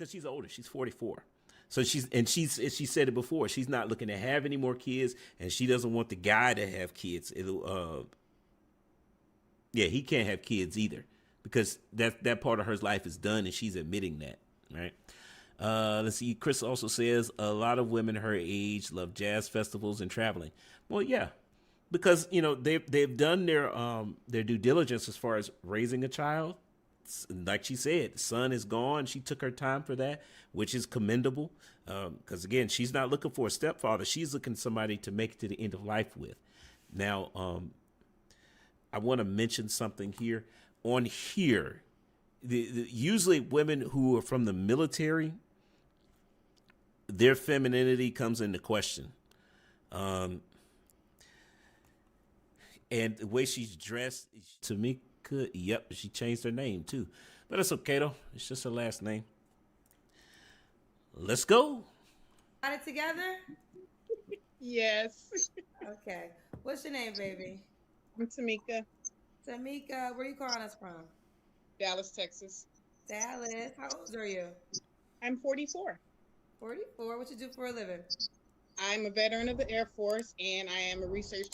because she's older. She's 44. So she said it before. She's not looking to have any more kids, and she doesn't want the guy to have kids. Yeah, he can't have kids either because that part of her life is done, and she's admitting that. Right. Let's see. Chris also says a lot of women her age love jazz festivals and traveling. Well, yeah, because they've done their due diligence as far as raising a child. Like she said, son is gone. She took her time for that, which is commendable. Because again, she's not looking for a stepfather. She's looking for somebody to make it to the end of life with. Now, I want to mention something here. On here, usually women who are from the military, their femininity comes into question. And the way she's dressed, Tamika, yep, she changed her name too. But it's okay though. It's just her last name. Let's go. Got it together? Yes. Okay. What's your name, baby? I'm Tamika, Tamika, where you calling us from? Dallas, Texas. Dallas. How old are you? I'm 44. 44. What you do for a living? I'm a veteran of the Air Force, and I am a research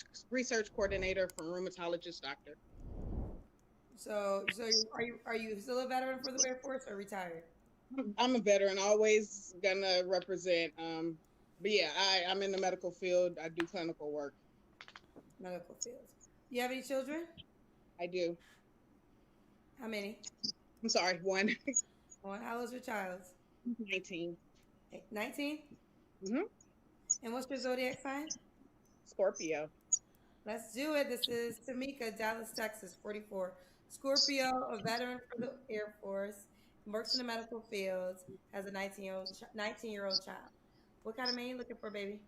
coordinator for rheumatologist doctor. So are you still a veteran for the Air Force or retired? I'm a veteran, always gonna represent. But yeah, I'm in the medical field. I do clinical work. Medical field. You have any children? I do. How many? I'm sorry, one. One. How old is your child? 19. 19? Mm-hmm. And what's your zodiac sign? Scorpio. Let's do it. This is Tamika, Dallas, Texas, 44. Scorpio, a veteran for the Air Force, works in the medical field, has a 19-year-old child. What kind of man you looking for, baby?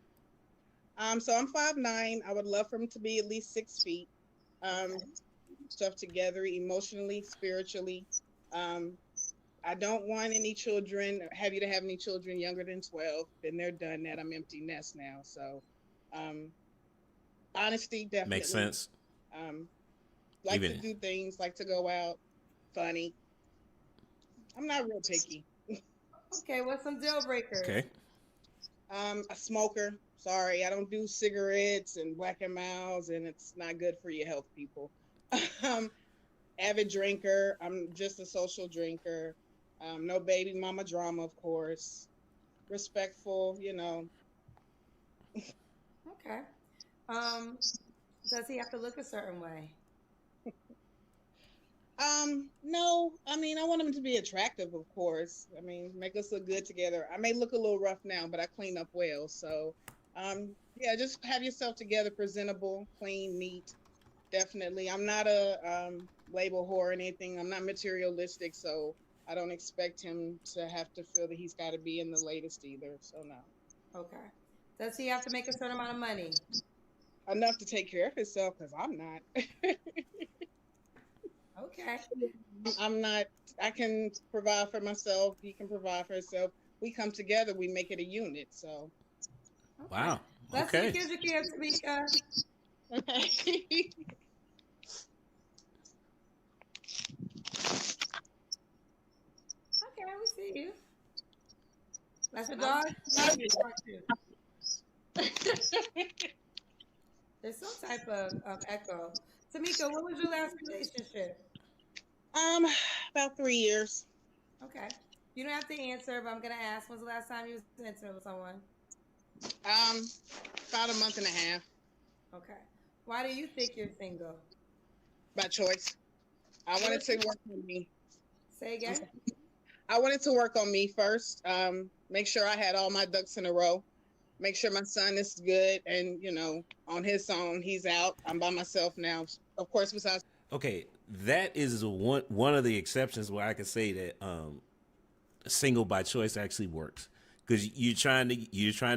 So I'm 5'9". I would love for him to be at least 6 feet. Stuff together emotionally, spiritually. I don't want any children, have you to have any children younger than 12. Been there, done that. I'm empty nest now. So, honesty, definitely. Makes sense. Like to do things, like to go out, funny. I'm not real picky. Okay, what's some deal breakers? Okay. A smoker. Sorry, I don't do cigarettes and Black and Milds, and it's not good for your health, people. Avid drinker. I'm just a social drinker. No baby mama drama, of course. Respectful, Okay. Does he have to look a certain way? No. I mean, I want him to be attractive, of course. I mean, make us look good together. I may look a little rough now, but I clean up well. So, yeah, just have yourself together, presentable, clean, neat. Definitely. I'm not a label whore or anything. I'm not materialistic, so I don't expect him to have to feel that he's got to be in the latest either. So no. Okay. Does he have to make a certain amount of money? Enough to take care of himself, because I'm not. Okay. I'm not. I can provide for myself. He can provide for himself. We come together. We make it a unit. So. Okay. Wow. Let's Okay. see if you can speak. Okay. Okay, we see you. That's a dog? There's some type of echo. Tamika, what was your last relationship? About 3 years. Okay. You don't have to answer, but I'm gonna ask. When's the last time you was intimate with someone? About a month and a half. Okay. Why do you think you're single? By choice. I wanted to work on me. Say again. I wanted to work on me first. Make sure I had all my ducks in a row. Make sure my son is good, and on his own, he's out. I'm by myself now. Of course, besides. Okay, that is one of the exceptions where I can say that single by choice actually works, because you're trying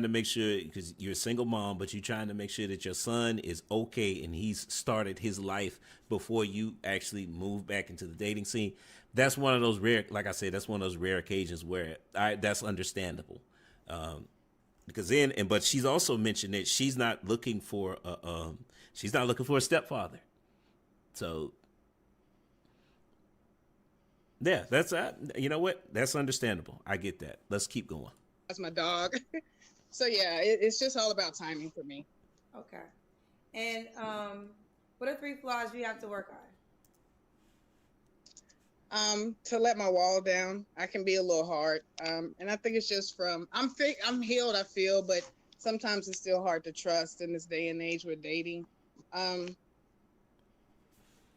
to make sure, because you're a single mom, but you're trying to make sure that your son is okay and he's started his life before you actually move back into the dating scene. That's one of those rare, like I said, that's one of those rare occasions where that's understandable. Because but she's also mentioned that she's not looking for a stepfather. So Yeah, that's you know what? That's understandable. I get that. Let's keep going. That's my dog. So yeah, it's just all about timing for me. Okay. And what are three flaws you have to work on? To let my wall down. I can be a little hard. And I think it's just from I'm healed, I feel, but sometimes it's still hard to trust in this day and age with dating. Um,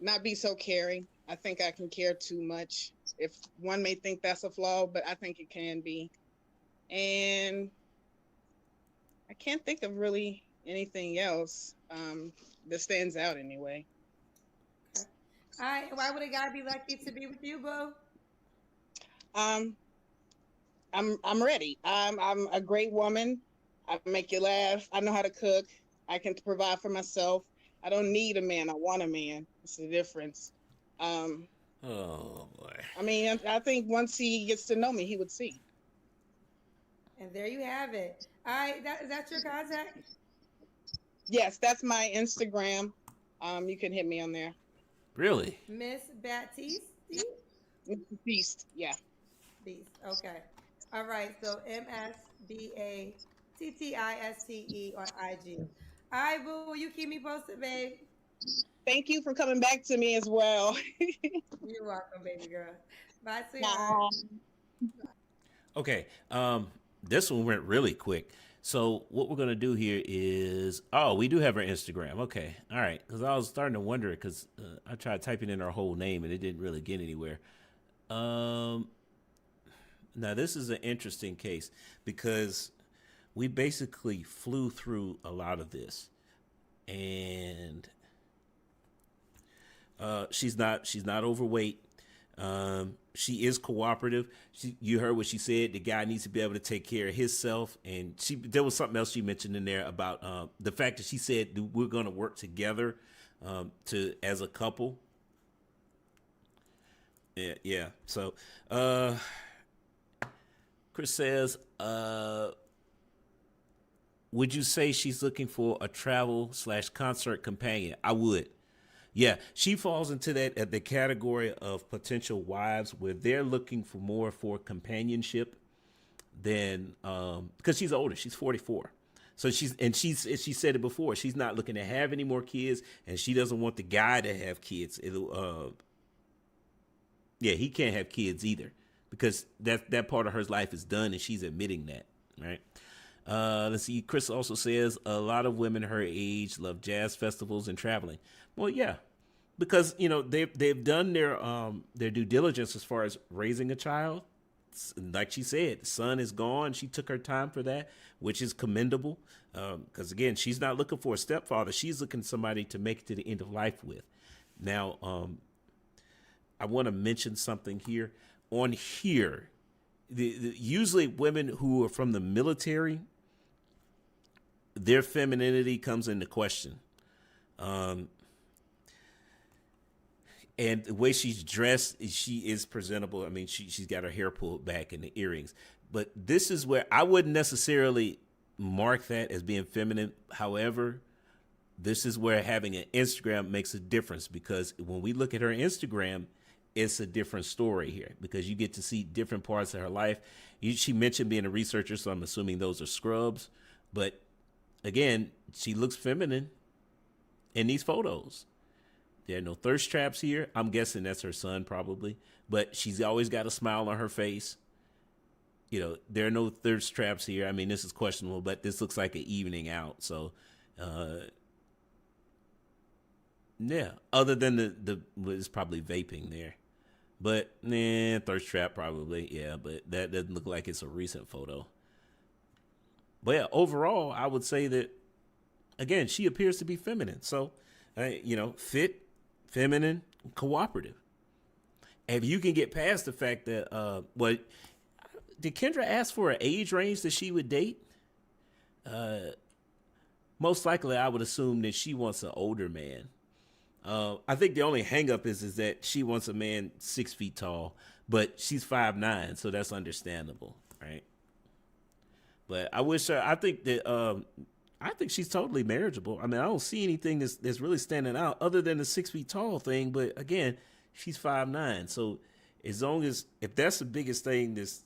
Not be so caring. I think I can care too much. If one may think that's a flaw, but I think it can be. And I can't think of really anything else that stands out anyway. Okay. All right. Why would a guy be lucky to be with you, boo? Um, I'm ready. I'm a great woman. I make you laugh. I know how to cook. I can provide for myself. I don't need a man. I want a man. It's the difference. Um, Oh boy. I mean, I think once he gets to know me, he would see. And there you have it. All right. Is that your contact? Yes, that's my Instagram. You can hit me on there. Really? Miss Baptiste? Mr. Beast. Yeah. Beast. Okay. All right. So MSBATTISTE on IG. All right, boo. You keep me posted, babe. Thank you for coming back to me as well. You're welcome, baby girl. Bye, sweetheart. Bye. Okay. This one went really quick. So what we're gonna do here is, oh, we do have her Instagram. Okay, all right. Because I was starting to wonder because I tried typing in her whole name and it didn't really get anywhere. Um, Now this is an interesting case because we basically flew through a lot of this, and she's not overweight. She is cooperative. You heard what she said. The guy needs to be able to take care of himself. And there was something else she mentioned in there about the fact that she said that we're going to work together to as a couple. Yeah, yeah. So, Chris says, would you say she's looking for a travel/concert companion? I would. Yeah, she falls into that at the category of potential wives where they're looking for more for companionship than because she's older. She's 44. So she said it before. She's not looking to have any more kids, and she doesn't want the guy to have kids. Yeah, he can't have kids either because that part of her life is done, and she's admitting that, right? Let's see. Chris also says a lot of women her age love jazz festivals and traveling. Well, yeah, because they've done their due diligence as far as raising a child. Like she said, the son is gone. She took her time for that, which is commendable. Because again, she's not looking for a stepfather. She's looking for somebody to make it to the end of life with. Now, I want to mention something here. On here, usually women who are from the military, their femininity comes into question. And the way she's dressed, she is presentable. I mean, she's got her hair pulled back and the earrings. But this is where I wouldn't necessarily mark that as being feminine. However, this is where having an Instagram makes a difference because when we look at her Instagram, it's a different story here because you get to see different parts of her life. She mentioned being a researcher, so I'm assuming those are scrubs. But again, she looks feminine in these photos. There are no thirst traps here. I'm guessing that's her son probably, but she's always got a smile on her face. There are no thirst traps here. I mean, this is questionable, but this looks like an evening out. So, yeah, other than it's probably vaping there, but thirst trap probably. Yeah, but that doesn't look like it's a recent photo. But yeah, overall, I would say that, again, she appears to be feminine. So, fit, feminine, cooperative. If you can get past the fact that, did Kendra ask for an age range that she would date? Most likely, I would assume that she wants an older man. I think the only hangup is that she wants a man 6 feet tall, but she's 5'9", so that's understandable, right? But I wish her. I think that I think she's totally marriageable. I mean, I don't see anything that's really standing out other than the 6 feet tall thing. But again, she's 5'9", so As long as if that's the biggest thing, this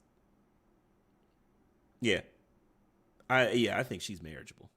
yeah, I think she's marriageable.